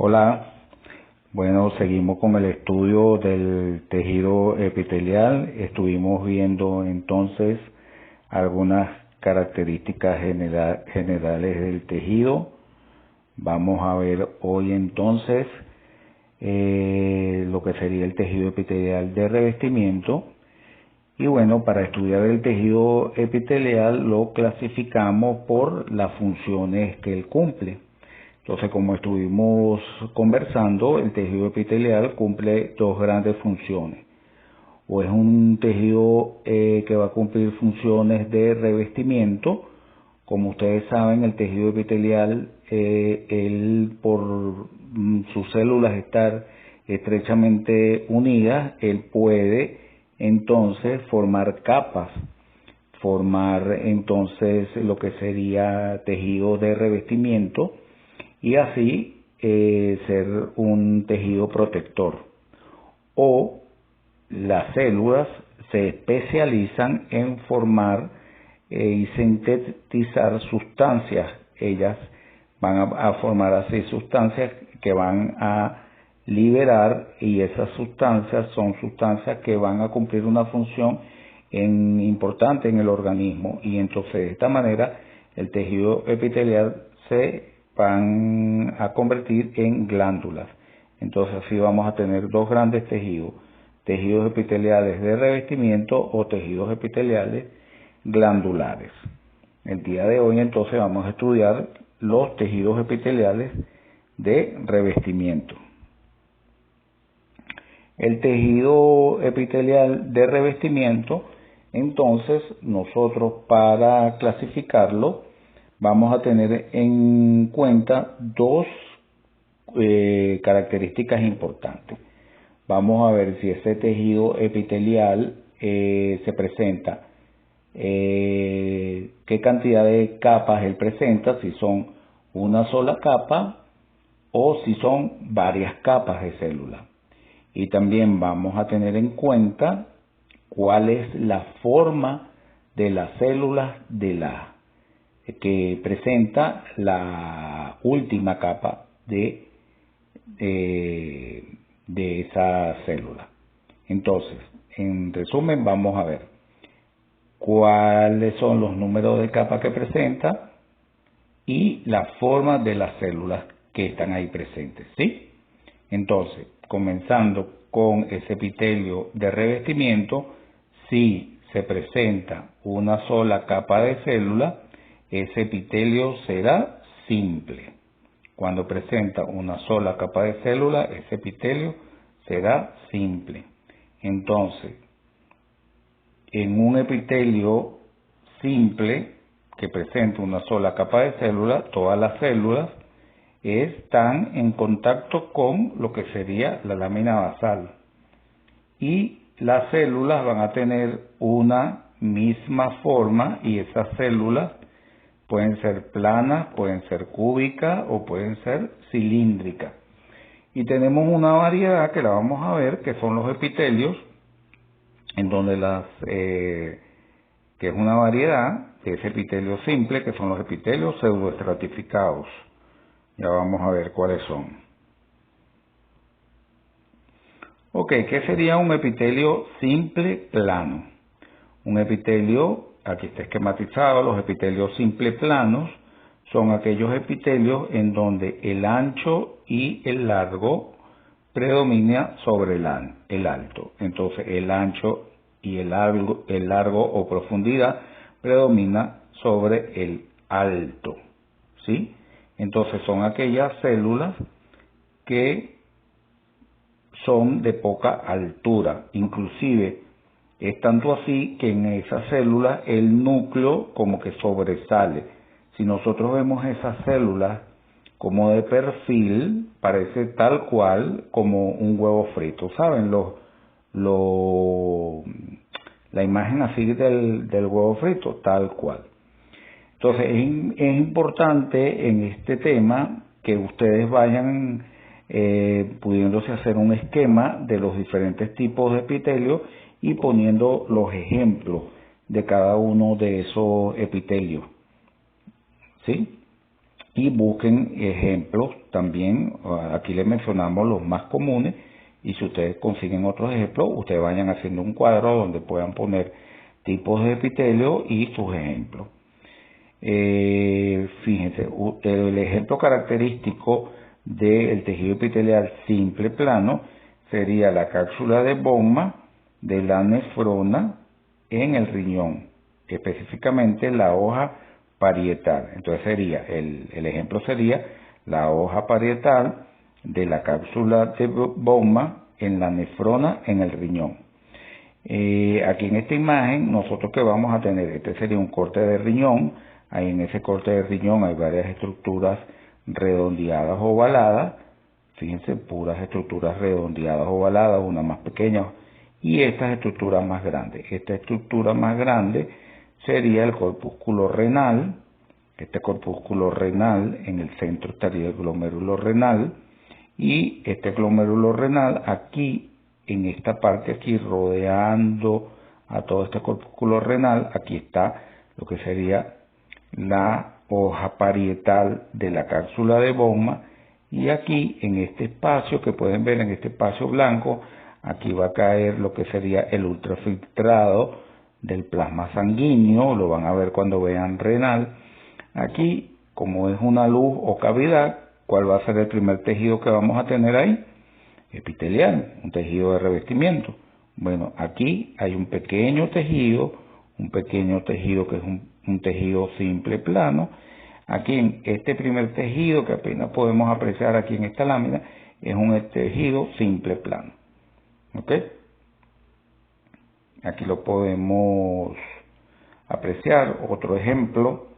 Hola, bueno, seguimos con el estudio del tejido epitelial. Estuvimos viendo entonces algunas características generales del tejido. Vamos a ver hoy entonces lo que sería el tejido epitelial de revestimiento. Y bueno, para estudiar el tejido epitelial lo clasificamos por las funciones que él cumple. Entonces, como estuvimos conversando, el tejido epitelial cumple dos grandes funciones. O es un tejido que va a cumplir funciones de revestimiento. Como ustedes saben, el tejido epitelial, él por sus células estar estrechamente unidas, él puede entonces formar capas, formar entonces lo que sería tejido de revestimiento, y así ser un tejido protector. O las células se especializan en formar y sintetizar sustancias. Ellas van a formar así sustancias que van a liberar, y esas sustancias son sustancias que van a cumplir una función importante en el organismo, y entonces de esta manera el tejido epitelial se van a convertir en glándulas. Entonces así vamos a tener dos grandes tejidos: tejidos epiteliales de revestimiento o tejidos epiteliales glandulares. El día de hoy entonces vamos a estudiar los tejidos epiteliales de revestimiento. El tejido epitelial de revestimiento, entonces nosotros para clasificarlo vamos a tener en cuenta dos características importantes. Vamos a ver si ese tejido epitelial se presenta, qué cantidad de capas él presenta, si son una sola capa o si son varias capas de células. Y también vamos a tener en cuenta cuál es la forma de las células que presenta la última capa de esa célula. Entonces, en resumen, vamos a ver cuáles son los números de capas que presenta y la forma de las células que están ahí presentes, ¿sí? Entonces, comenzando con ese epitelio de revestimiento, si se presenta una sola capa de célula, ese epitelio será simple. Cuando presenta una sola capa de célula, ese epitelio será simple. Entonces, en un epitelio simple que presenta una sola capa de célula, todas las células están en contacto con lo que sería la lámina basal, y las células van a tener una misma forma, y esas células pueden ser planas, pueden ser cúbicas o pueden ser cilíndricas. Y tenemos una variedad que la vamos a ver, que son los epitelios, en donde que es una variedad de ese epitelio simple, que son los epitelios pseudoestratificados. Ya vamos a ver cuáles son. Ok, ¿qué sería un epitelio simple plano? Un epitelio, aquí está esquematizado, los epitelios simple planos son aquellos epitelios en donde el ancho y el largo predomina sobre el alto. Entonces el ancho y el largo o profundidad predomina sobre el alto, ¿sí? Entonces son aquellas células que son de poca altura. Inclusive es tanto así que en esas células el núcleo como que sobresale. Si nosotros vemos esas células como de perfil, parece tal cual como un huevo frito. ¿Saben? La imagen así del huevo frito, tal cual. Entonces es importante en este tema que ustedes vayan pudiéndose hacer un esquema de los diferentes tipos de epitelios y poniendo los ejemplos de cada uno de esos epitelios, ¿sí? y busquen ejemplos también. Aquí les mencionamos los más comunes, y si ustedes consiguen otros ejemplos, ustedes vayan haciendo un cuadro donde puedan poner tipos de epitelio y sus ejemplos. Fíjense, el ejemplo característico del tejido epitelial simple plano sería la cápsula de Bowman de la nefrona en el riñón, específicamente la hoja parietal. Entonces sería, el ejemplo sería la hoja parietal de la cápsula de Bowman en la nefrona en el riñón. Aquí en esta imagen, nosotros que vamos a tener, este sería un corte de riñón. Ahí en ese corte de riñón hay varias estructuras redondeadas ovaladas. Fíjense, puras estructuras redondeadas ovaladas, una más pequeña y estas estructuras más grandes. Esta estructura más grande sería el corpúsculo renal. Este corpúsculo renal, en el centro estaría el glomérulo renal, y este glomérulo renal aquí, en esta parte aquí, rodeando a todo este corpúsculo renal, aquí está lo que sería la hoja parietal de la cápsula de Bowman, y aquí en este espacio que pueden ver, en este espacio blanco, aquí va a caer lo que sería el ultrafiltrado del plasma sanguíneo. Lo van a ver cuando vean renal. Aquí, como es una luz o cavidad, ¿cuál va a ser el primer tejido que vamos a tener ahí? Epitelial, un tejido de revestimiento. Bueno, aquí hay un pequeño tejido que es un tejido simple plano. Aquí en este primer tejido que apenas podemos apreciar aquí en esta lámina es un tejido simple plano. ¿Ok? Aquí lo podemos apreciar. Otro ejemplo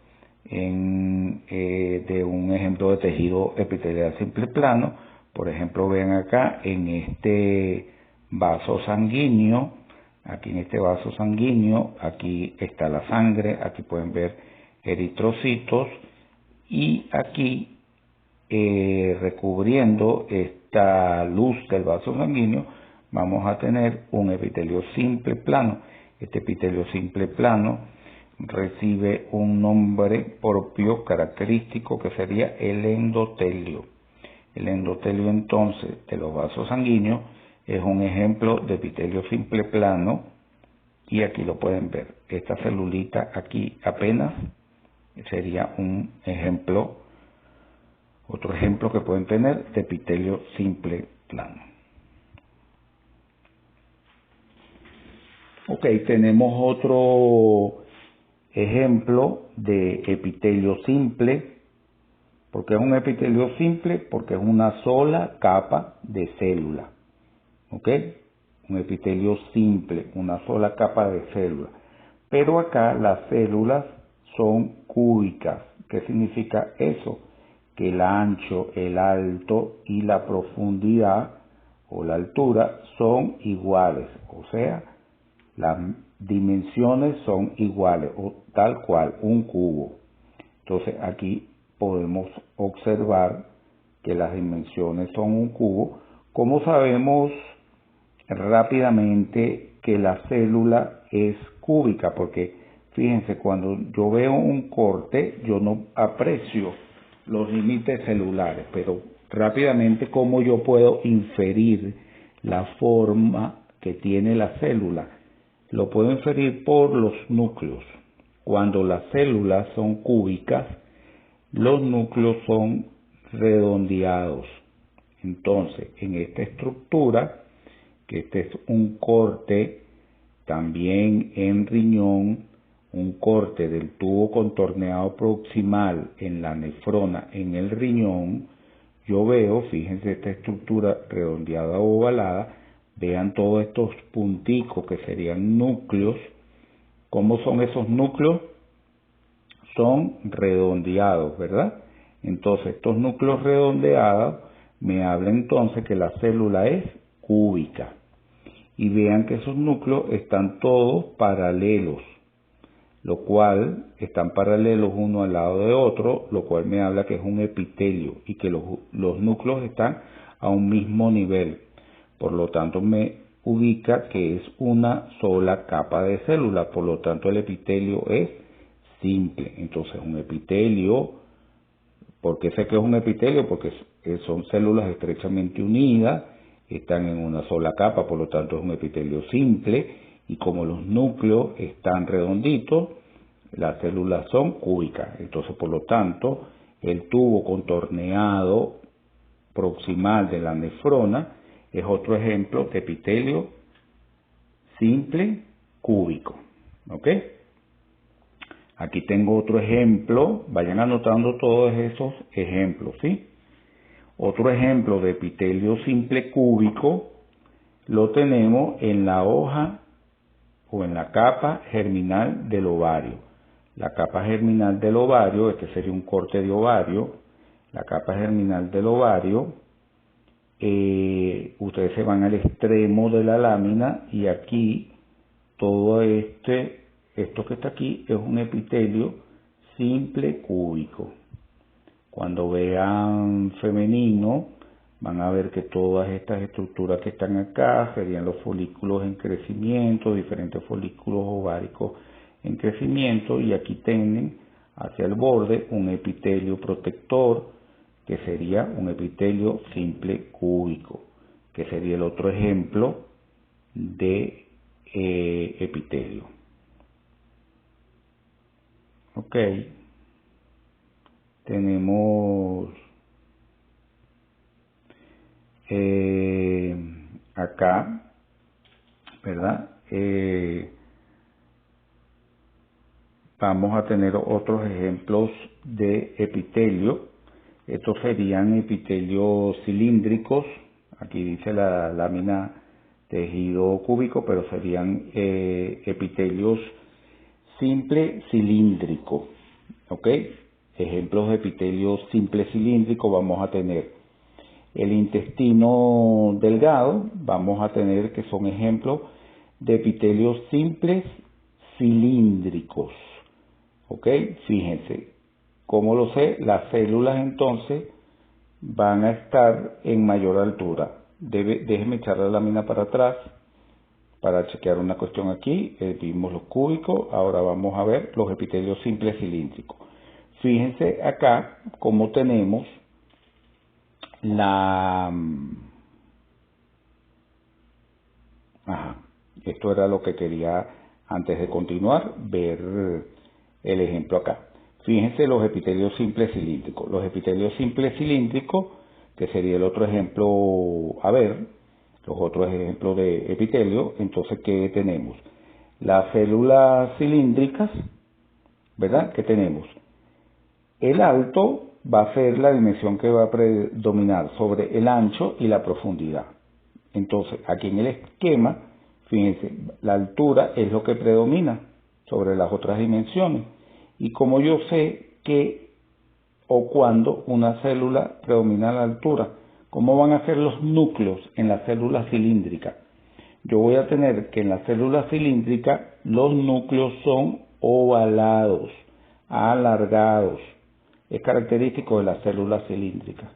de un ejemplo de tejido epitelial simple plano. Por ejemplo, vean acá en este vaso sanguíneo. Aquí en este vaso sanguíneo, aquí está la sangre. Aquí pueden ver eritrocitos. Y aquí, recubriendo esta luz del vaso sanguíneo, vamos a tener un epitelio simple plano. Este epitelio simple plano recibe un nombre propio característico que sería el endotelio. El endotelio entonces de los vasos sanguíneos es un ejemplo de epitelio simple plano, y aquí lo pueden ver. Esta celulita aquí apenas sería un ejemplo, otro ejemplo que pueden tener de epitelio simple plano. Ok, tenemos otro ejemplo de epitelio simple. ¿Por qué es un epitelio simple? Porque es una sola capa de célula. ¿Ok? Un epitelio simple, una sola capa de célula. Pero acá las células son cúbicas. ¿Qué significa eso? Que el ancho, el alto y la profundidad o la altura son iguales. O sea, las dimensiones son iguales, o tal cual, un cubo. Entonces aquí podemos observar que las dimensiones son un cubo. ¿Cómo sabemos rápidamente que la célula es cúbica? Porque fíjense, cuando yo veo un corte, yo no aprecio los límites celulares, pero rápidamente, ¿cómo yo puedo inferir la forma que tiene la célula? Lo puedo inferir por los núcleos. Cuando las células son cúbicas, los núcleos son redondeados. Entonces, en esta estructura, que este es un corte también en riñón, un corte del tubo contorneado proximal en la nefrona en el riñón, yo veo, fíjense esta estructura redondeada o ovalada, vean todos estos punticos que serían núcleos. ¿Cómo son esos núcleos? Son redondeados, ¿verdad? Entonces estos núcleos redondeados me hablan entonces que la célula es cúbica. Y vean que esos núcleos están todos paralelos, lo cual están paralelos uno al lado de otro, lo cual me habla que es un epitelio y que los núcleos están a un mismo nivel. Por lo tanto, me ubica que es una sola capa de célula. Por lo tanto, el epitelio es simple. Entonces, un epitelio, ¿Por qué sé que es un epitelio? Porque son células estrechamente unidas, están en una sola capa, por lo tanto es un epitelio simple, y como los núcleos están redonditos, las células son cúbicas. Entonces, por lo tanto, el tubo contorneado proximal de la nefrona es otro ejemplo de epitelio simple cúbico. ¿Ok? Aquí tengo otro ejemplo, vayan anotando todos esos ejemplos, ¿sí? Otro ejemplo de epitelio simple cúbico lo tenemos en la hoja o en la capa germinal del ovario. La capa germinal del ovario, este sería un corte de ovario, la capa germinal del ovario, ustedes se van al extremo de la lámina y aquí todo esto que está aquí es un epitelio simple cúbico. Cuando vean femenino, van a ver que todas estas estructuras que están acá serían los folículos en crecimiento, diferentes folículos ováricos en crecimiento, y aquí tienen hacia el borde un epitelio protector, que sería un epitelio simple cúbico, que sería el otro ejemplo de epitelio. Ok, tenemos acá, ¿verdad? Vamos a tener otros ejemplos de epitelio. Estos serían epitelios cilíndricos. Aquí dice la lámina tejido cúbico, pero serían epitelios simple cilíndrico. ¿Ok? Ejemplos de epitelio simple cilíndrico vamos a tener el intestino delgado, vamos a tener que son ejemplos de epitelios simples cilíndricos. ¿Ok? Fíjense, ¿cómo lo sé? Las células entonces van a estar en mayor altura. Déjenme echar la lámina para atrás para chequear una cuestión aquí. Vimos los cúbicos, ahora vamos a ver los epitelios simples cilíndricos. Fíjense acá cómo tenemos esto era lo que quería antes de continuar, ver el ejemplo acá. Fíjense los epitelios simples cilíndricos. Los epitelios simples cilíndricos, que sería el otro ejemplo, a ver, los otros ejemplos de epitelio. Entonces, ¿qué tenemos? Las células cilíndricas, ¿verdad? ¿Qué tenemos? El alto va a ser la dimensión que va a predominar sobre el ancho y la profundidad. Entonces, aquí en el esquema, fíjense, la altura es lo que predomina sobre las otras dimensiones. Y como yo sé que o cuando una célula predomina la altura, ¿cómo van a ser los núcleos en la célula cilíndrica? Yo voy a tener que en la célula cilíndrica los núcleos son ovalados, alargados. Es característico de las células cilíndricas.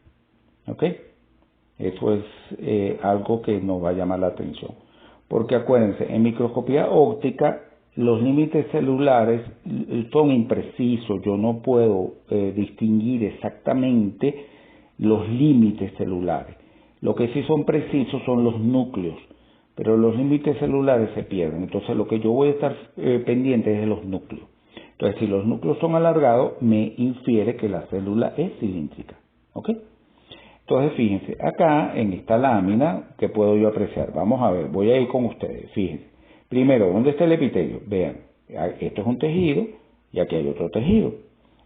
¿Ok? Eso es algo que nos va a llamar la atención. Porque acuérdense, en microscopía óptica los límites celulares son imprecisos. Yo no puedo distinguir exactamente los límites celulares. Lo que sí son precisos son los núcleos, pero los límites celulares se pierden. Entonces lo que yo voy a estar pendiente es de los núcleos. Entonces, si los núcleos son alargados, me infiere que la célula es cilíndrica. ¿Ok? Entonces, fíjense, acá en esta lámina, ¿qué puedo yo apreciar? Vamos a ver, voy a ir con ustedes, fíjense. Primero, ¿dónde está el epitelio? Vean, esto es un tejido y aquí hay otro tejido.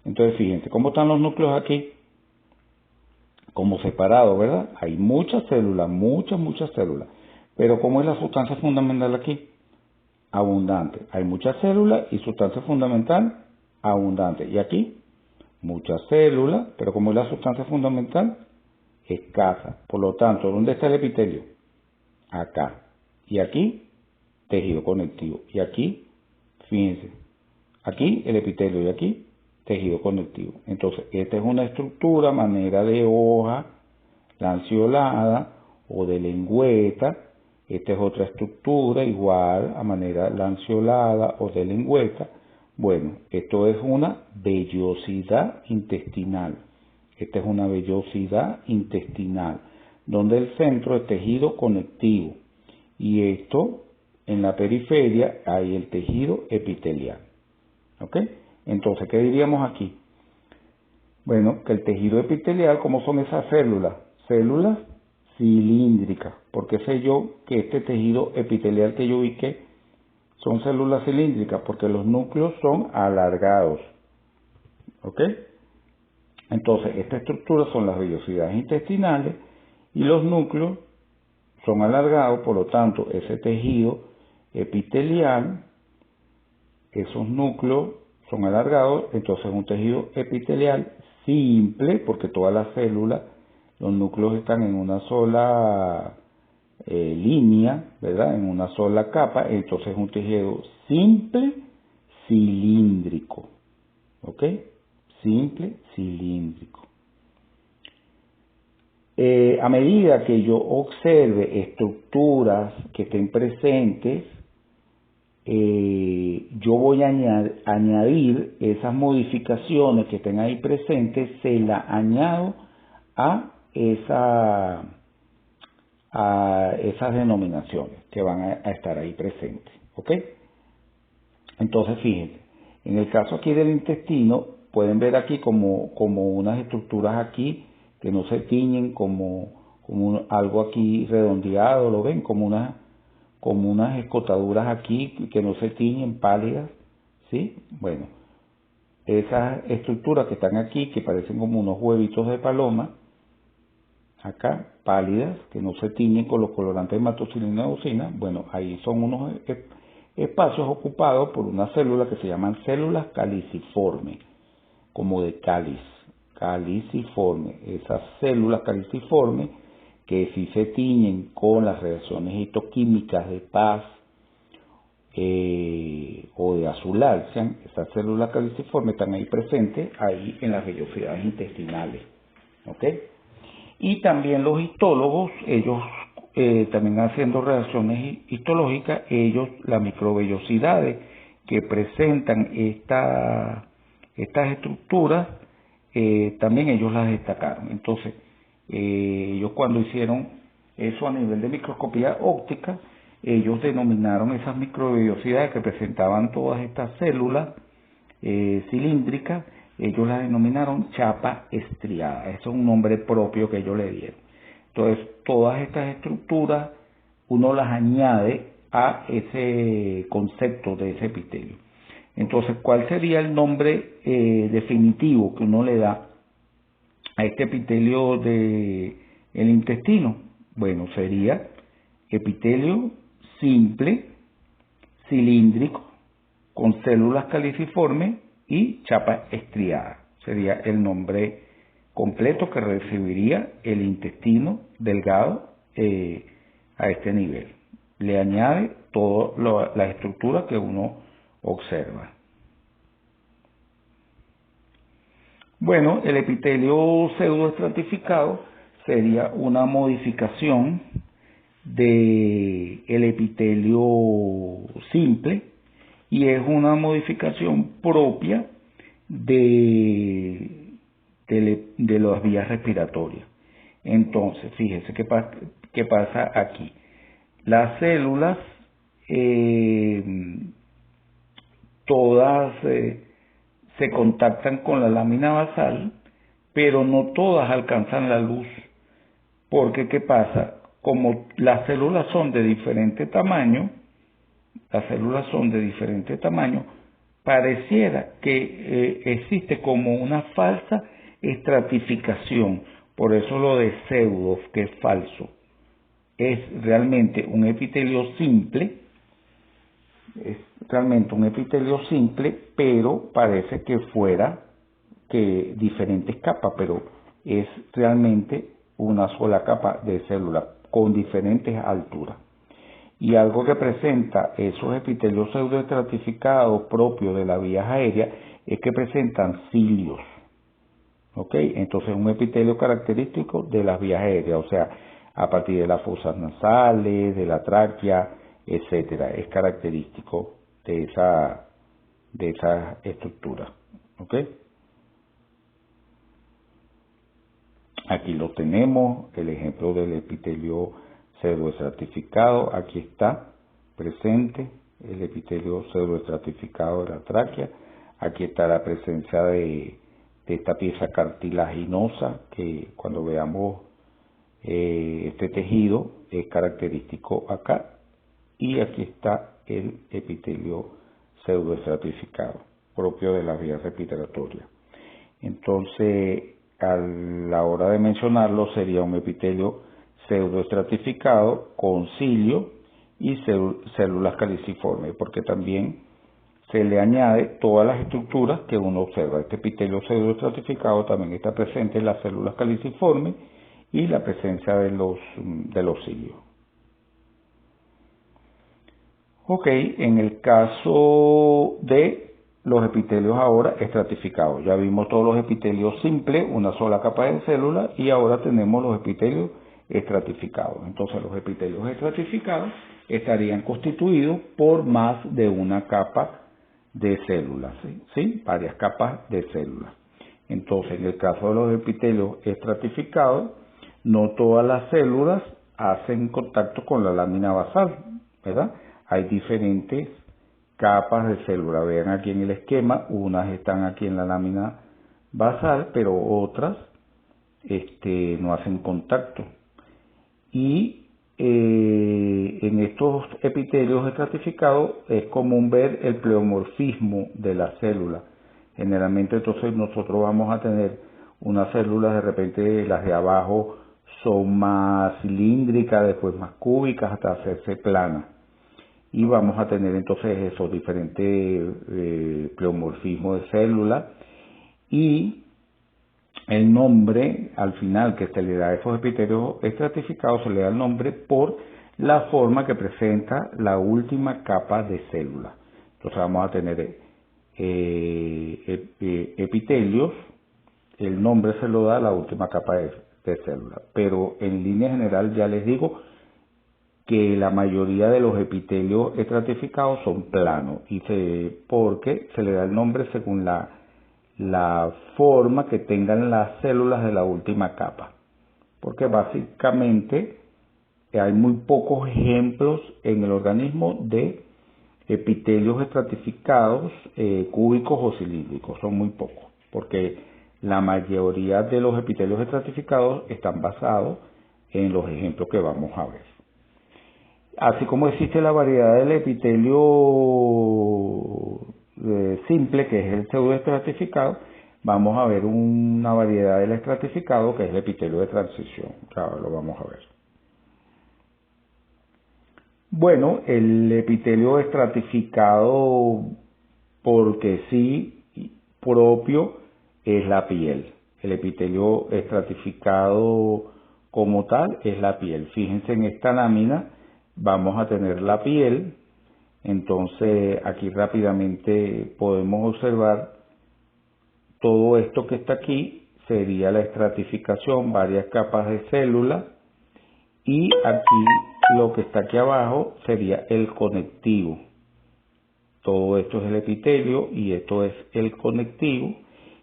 Entonces, fíjense, ¿cómo están los núcleos aquí? Como separados, ¿verdad? Hay muchas células, muchas células. Pero ¿cómo es la sustancia fundamental aquí? Abundante. Hay muchas células y sustancia fundamental abundante. Y aquí, muchas células, pero ¿cómo es la sustancia fundamental? Escasa. Por lo tanto, ¿dónde está el epitelio? Acá. Y aquí, tejido conectivo. Y aquí, fíjense, aquí el epitelio y aquí, tejido conectivo. Entonces, esta es una estructura, manera de hoja, lanceolada o de lengüeta. Esta es otra estructura, igual a manera lanceolada o de lengüeta. Bueno, esto es una vellosidad intestinal. Esta es una vellosidad intestinal, donde el centro es tejido conectivo. Y esto, en la periferia, hay el tejido epitelial. ¿Ok? Entonces, ¿qué diríamos aquí? Bueno, que el tejido epitelial, ¿cómo son esas células? Células cilíndricas. ¿Por qué sé yo que este tejido epitelial que yo ubiqué son células cilíndricas? Porque los núcleos son alargados. ¿Ok? Entonces, esta estructura son las vellosidades intestinales y los núcleos son alargados, por lo tanto, ese tejido epitelial, esos núcleos son alargados, entonces es un tejido epitelial simple, porque todas las células, los núcleos están en una sola línea, ¿verdad? En una sola capa, entonces es un tejido simple cilíndrico, ¿ok? Simple cilíndrico. A medida que yo observe estructuras que estén presentes, yo voy a añadir esas modificaciones que estén ahí presentes, se las añado a esas denominaciones que van a estar ahí presentes. ¿Ok? Entonces, fíjense, en el caso aquí del intestino, pueden ver aquí como unas estructuras aquí que no se tiñen, como algo aquí redondeado, ¿lo ven? Como unas escotaduras aquí que no se tiñen, pálidas, ¿sí? Bueno, esas estructuras que están aquí, que parecen como unos huevitos de paloma, acá, pálidas, que no se tiñen con los colorantes de hematoxilina y eosina, bueno, ahí son unos espacios ocupados por una célula que se llaman células caliciformes, como de cáliz, caliciforme. Esas células caliciformes que sí se tiñen con las reacciones hitoquímicas de Paz o de Azul-Alzian, esas células caliciformes están ahí presentes, ahí en las vellosidades intestinales. ¿Ok? Y también los histólogos, ellos también haciendo reacciones histológicas, ellos, las microvellosidades que presentan estas estructuras, también ellos las destacaron. Entonces, ellos cuando hicieron eso a nivel de microscopía óptica, ellos denominaron esas microvellosidades que presentaban todas estas células cilíndricas, ellos las denominaron chapa estriada. Eso es un nombre propio que ellos le dieron. Entonces, todas estas estructuras uno las añade a ese concepto de ese epitelio. Entonces, ¿cuál sería el nombre definitivo que uno le da a este epitelio del intestino? Bueno, sería epitelio simple, cilíndrico, con células caliciformes y chapa estriada. Sería el nombre completo que recibiría el intestino delgado a este nivel. Le añade toda la estructura que uno observa. Bueno, el epitelio pseudoestratificado sería una modificación del epitelio simple y es una modificación propia de las vías respiratorias. Entonces, fíjese qué pasa aquí. Las células, todas se contactan con la lámina basal, pero no todas alcanzan la luz. Porque, ¿qué pasa? Como las células son de diferente tamaño, pareciera que existe como una falsa estratificación. Por eso lo de pseudo, que es falso. Es realmente un epitelio simple, pero parece que fuera que diferentes capas, pero es realmente una sola capa de célula con diferentes alturas. Y algo que presenta esos epitelios pseudoestratificados propios de las vías aéreas es que presentan cilios. ¿Ok? Entonces un epitelio característico de las vías aéreas, o sea, a partir de las fosas nasales, de la tráquea, etcétera, es característico de esa estructura. ¿Ok? Aquí lo tenemos, el ejemplo del epitelio pseudoestratificado, aquí está presente el epitelio pseudoestratificado de la tráquea. Aquí está la presencia de esta pieza cartilaginosa que cuando veamos este tejido es característico acá. Y aquí está el epitelio pseudoestratificado, propio de las vías respiratorias. Entonces, a la hora de mencionarlo, sería un epitelio pseudoestratificado con cilio y células caliciformes, porque también se le añade todas las estructuras que uno observa. Este epitelio pseudoestratificado también está presente en las células caliciformes y la presencia de los cilios. Ok, en el caso de los epitelios ahora estratificados, ya vimos todos los epitelios simples, una sola capa de células, y ahora tenemos los epitelios estratificados. Entonces los epitelios estratificados estarían constituidos por más de una capa de células, ¿sí? Varias capas de células. Entonces, en el caso de los epitelios estratificados, no todas las células hacen contacto con la lámina basal, ¿verdad? Hay diferentes capas de célula. Vean aquí en el esquema, unas están aquí en la lámina basal, pero otras no hacen contacto. Y en estos epitelios estratificados es común ver el pleomorfismo de la célula. Generalmente entonces nosotros vamos a tener unas células, de repente las de abajo son más cilíndricas, después más cúbicas, hasta hacerse planas. Y vamos a tener entonces esos diferentes pleomorfismos de células. Y el nombre al final que se le da a esos epitelios estratificados se le da el nombre por la forma que presenta la última capa de célula. Entonces vamos a tener epitelios, el nombre se lo da a la última capa de célula. Pero en línea general ya les digo que la mayoría de los epitelios estratificados son planos porque se le da el nombre según la forma que tengan las células de la última capa, porque básicamente hay muy pocos ejemplos en el organismo de epitelios estratificados cúbicos o cilíndricos, son muy pocos, porque la mayoría de los epitelios estratificados están basados en los ejemplos que vamos a ver. Así como existe la variedad del epitelio simple, que es el pseudoestratificado, vamos a ver una variedad del estratificado, que es el epitelio de transición. Claro, lo vamos a ver. Bueno, el epitelio estratificado, porque sí, propio, es la piel. El epitelio estratificado como tal es la piel. Fíjense en esta lámina, vamos a tener la piel. Entonces aquí rápidamente podemos observar todo esto que está aquí sería la estratificación, varias capas de células, y aquí lo que está aquí abajo sería el conectivo. Todo esto es el epitelio y esto es el conectivo,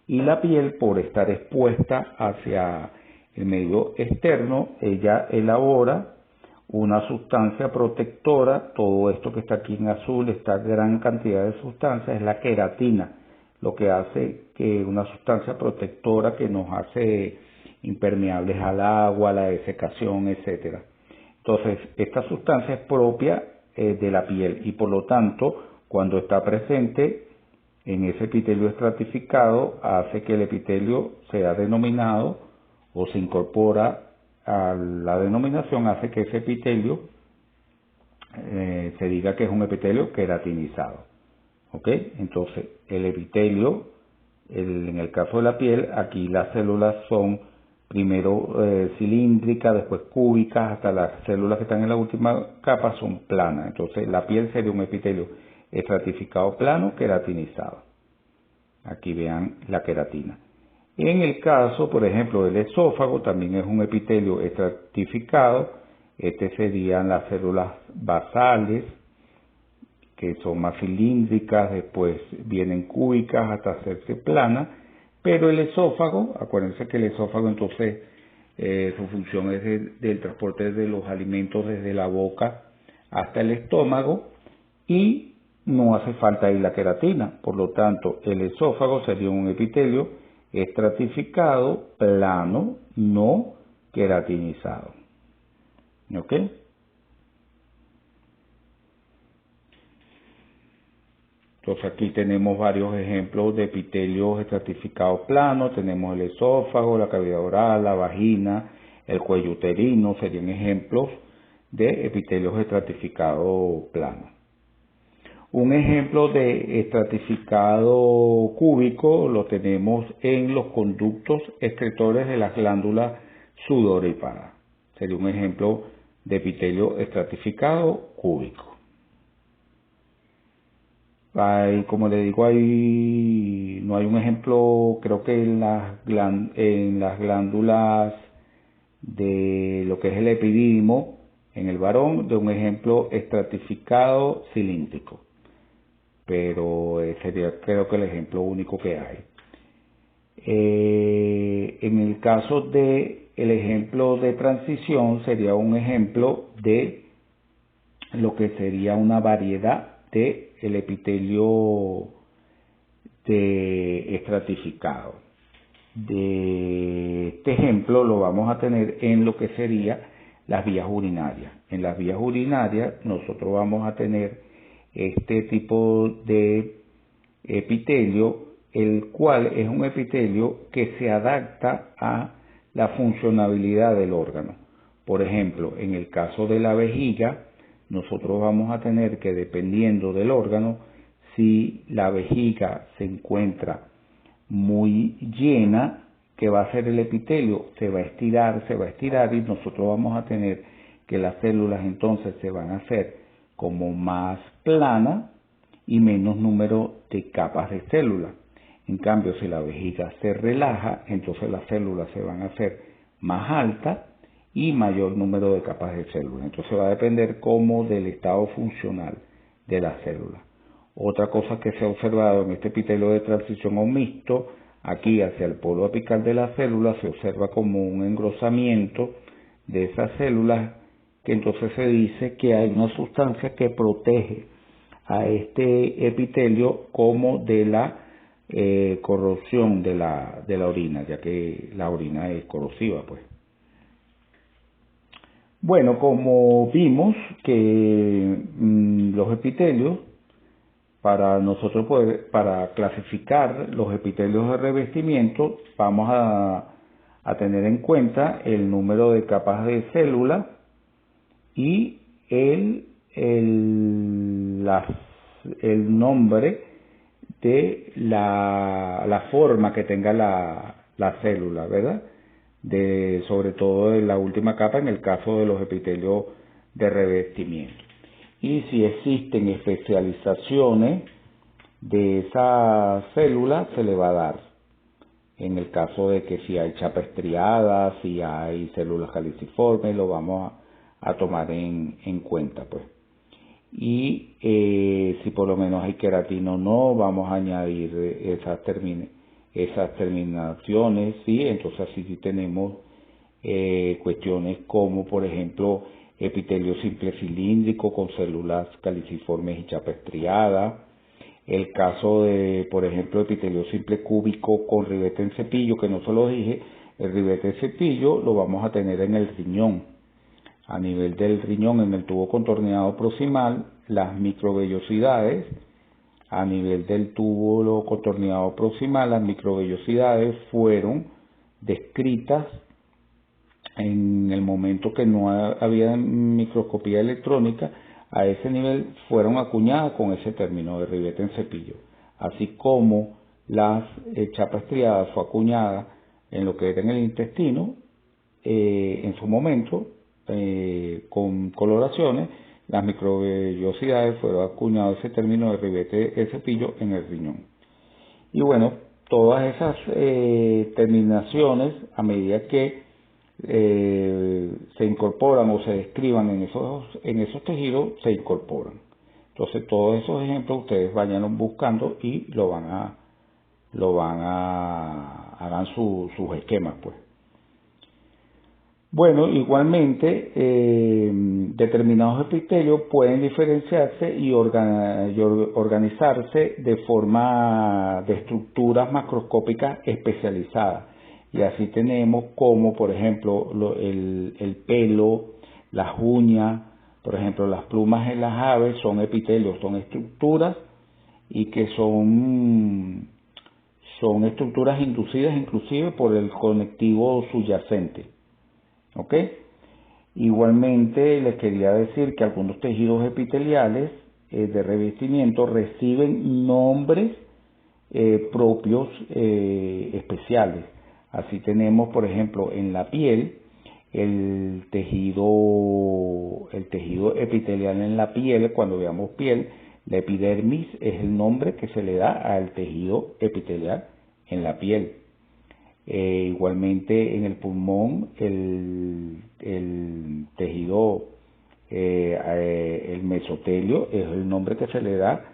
y la piel, por estar expuesta hacia el medio externo, ella elabora una sustancia protectora. Todo esto que está aquí en azul, esta gran cantidad de sustancias, es la queratina, lo que hace que una sustancia protectora que nos hace impermeables al agua, a la desecación, etcétera. Entonces, esta sustancia es propia de la piel y por lo tanto, cuando está presente en ese epitelio estratificado, hace que el epitelio sea denominado o se incorpora a la denominación, hace que ese epitelio se diga que es un epitelio queratinizado. ¿Ok? Entonces, el epitelio, en el caso de la piel, aquí las células son primero cilíndricas, después cúbicas, hasta las células que están en la última capa son planas. Entonces, la piel sería un epitelio estratificado plano, queratinizado. Aquí vean la queratina. En el caso, por ejemplo, del esófago, también es un epitelio estratificado. Este serían las células basales, que son más cilíndricas, después vienen cúbicas hasta hacerse planas, pero el esófago, acuérdense que el esófago entonces Su función es del transporte de los alimentos desde la boca hasta el estómago y no hace falta ahí la queratina. Por lo tanto, el esófago sería un epitelio estratificado, plano, no queratinizado. ¿Ok? Entonces aquí tenemos varios ejemplos de epitelios estratificados planos. Tenemos el esófago, la cavidad oral, la vagina, el cuello uterino. Serían ejemplos de epitelios estratificados planos. Un ejemplo de estratificado cúbico lo tenemos en los conductos excretores de las glándulas sudoríparas. Sería un ejemplo de epitelio estratificado cúbico. Como le digo, no hay un ejemplo, creo que en las glándulas de lo que es el epidídimo, en el varón, de un ejemplo estratificado cilíndrico. Pero sería creo que el ejemplo único que hay. En el caso de el ejemplo de transición, sería un ejemplo de lo que sería una variedad de el epitelio estratificado. De este ejemplo lo vamos a tener en lo que sería las vías urinarias. En las vías urinarias nosotros vamos a tener este tipo de epitelio, el cual es un epitelio que se adapta a la funcionalidad del órgano. Por ejemplo, en el caso de la vejiga, nosotros vamos a tener que, dependiendo del órgano, si la vejiga se encuentra muy llena, ¿qué va a hacer el epitelio? Se va a estirar y nosotros vamos a tener que las células entonces se van a hacer como más planas y menos número de capas de células. En cambio, si la vejiga se relaja, entonces las células se van a hacer más altas y mayor número de capas de células. Entonces va a depender como del estado funcional de las células. Otra cosa que se ha observado en este epitelio de transición o mixto, aquí hacia el polo apical de las células se observa como un engrosamiento de esas células, que entonces se dice que hay una sustancia que protege a este epitelio como de la corrosión de la orina, ya que la orina es corrosiva, pues. Bueno, como vimos que los epitelios, para clasificar los epitelios de revestimiento, vamos a tener en cuenta el número de capas de células y el nombre de la forma que tenga la célula, ¿verdad? Sobre todo de la última capa en el caso de los epitelios de revestimiento. Y si existen especializaciones de esa célula, se le va a dar. En el caso de que si hay chapa estriada, si hay células caliciformes, lo vamos a tomar en cuenta, pues. Y si por lo menos hay queratina o no, vamos a añadir esas terminaciones, ¿sí? Entonces así sí tenemos cuestiones como, por ejemplo, epitelio simple cilíndrico con células caliciformes y chapa estriada. El caso de, por ejemplo, epitelio simple cúbico con ribete en cepillo, que no se lo dije, el ribete de cepillo lo vamos a tener en el riñón. A nivel del riñón, en el tubo contorneado proximal, las microvellosidades, a nivel del tubo contorneado proximal, las microvellosidades fueron descritas en el momento que no había microscopía electrónica. A ese nivel fueron acuñadas con ese término de ribete en cepillo, así como las chapa estriada fue acuñada en lo que era en el intestino en su momento con coloraciones. Las microvellosidades fueron acuñadas ese término de ribete en cepillo en el riñón. Y bueno, todas esas terminaciones, a medida que se incorporan o se describan en esos tejidos, se incorporan. Entonces todos esos ejemplos ustedes vayan buscando y hagan sus esquemas, pues. Bueno, igualmente, determinados epitelios pueden diferenciarse y organizarse de forma de estructuras macroscópicas especializadas. Y así tenemos como, por ejemplo, el pelo, las uñas, por ejemplo, las plumas en las aves son epitelios, son estructuras y que son estructuras inducidas inclusive por el conectivo subyacente. ¿Ok? Igualmente les quería decir que algunos tejidos epiteliales de revestimiento reciben nombres propios especiales. Así tenemos, por ejemplo, en la piel, el tejido epitelial en la piel, cuando veamos piel, la epidermis es el nombre que se le da al tejido epitelial en la piel. Igualmente en el pulmón, el tejido, el mesotelio es el nombre que se le da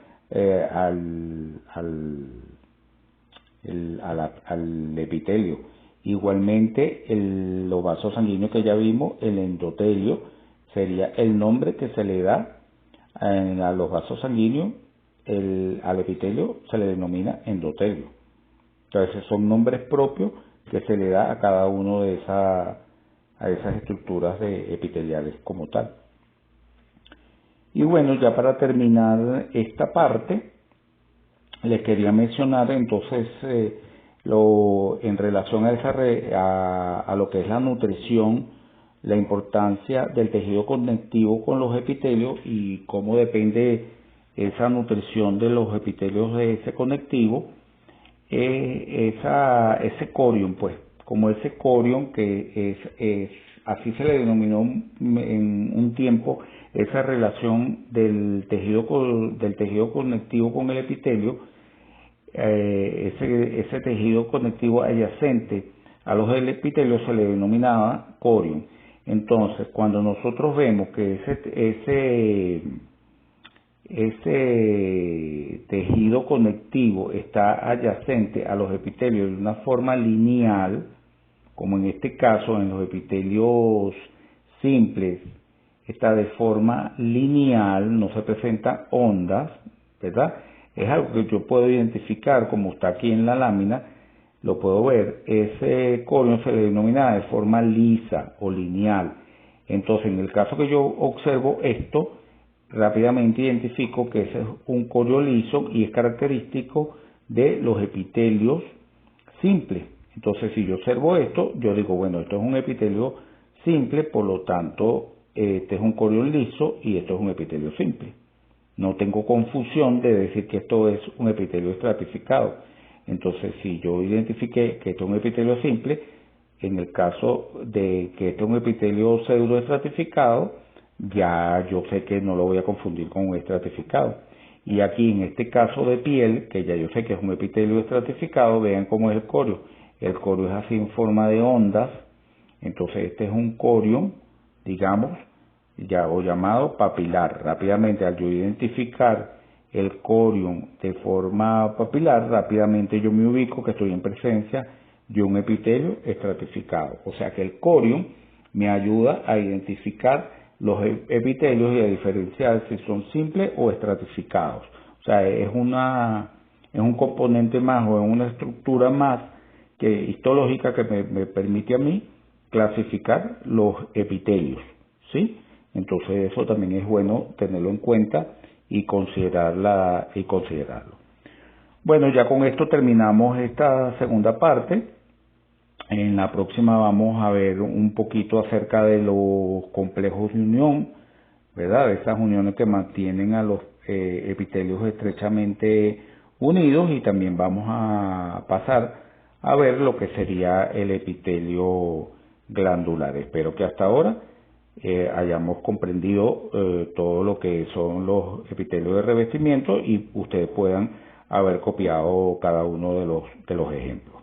al epitelio. Igualmente los vasos sanguíneos que ya vimos, el endotelio sería el nombre que se le da a los vasos sanguíneos. Al epitelio se le denomina endotelio. Entonces son nombres propios que se le da a cada uno de a esas estructuras epiteliales como tal. Y bueno, ya para terminar esta parte, les quería mencionar entonces en relación a lo que es la nutrición, la importancia del tejido conectivo con los epitelios y cómo depende esa nutrición de los epitelios de ese conectivo. Ese corium, pues, como ese corium que así se le denominó en un tiempo, esa relación del tejido conectivo con el epitelio, ese tejido conectivo adyacente a los del epitelio se le denominaba corium. Entonces, cuando nosotros vemos que ese tejido conectivo está adyacente a los epitelios de una forma lineal, como en este caso en los epitelios simples está de forma lineal, no se presentan ondas, ¿verdad? Es algo que yo puedo identificar, como está aquí en la lámina, lo puedo ver. Ese corium se le denomina de forma lisa o lineal. Entonces, en el caso que yo observo esto, rápidamente identifico que ese es un corium liso y es característico de los epitelios simples. Entonces, si yo observo esto, yo digo, bueno, esto es un epitelio simple, por lo tanto, este es un corium liso y esto es un epitelio simple. No tengo confusión de decir que esto es un epitelio estratificado. Entonces, si yo identifiqué que esto es un epitelio simple, en el caso de que esto es un epitelio pseudoestratificado, ya yo sé que no lo voy a confundir con un estratificado. Y aquí en este caso de piel, que ya yo sé que es un epitelio estratificado, vean cómo es el corio. El corio es así en forma de ondas. Entonces este es un corium, digamos, o llamado papilar. Rápidamente, al yo identificar el corium de forma papilar, rápidamente yo me ubico que estoy en presencia de un epitelio estratificado. O sea que el corium me ayuda a identificar los epitelios y a diferenciar si son simples o estratificados. O sea, es un componente más o es una estructura más histológica que me permite a mí clasificar los epitelios, ¿sí? Entonces eso también es bueno tenerlo en cuenta y considerarlo. Bueno, ya con esto terminamos esta segunda parte. En la próxima vamos a ver un poquito acerca de los complejos de unión, ¿verdad? Esas uniones que mantienen a los epitelios estrechamente unidos, y también vamos a pasar a ver lo que sería el epitelio glandular. Espero que hasta ahora hayamos comprendido todo lo que son los epitelios de revestimiento y ustedes puedan haber copiado cada uno de los ejemplos.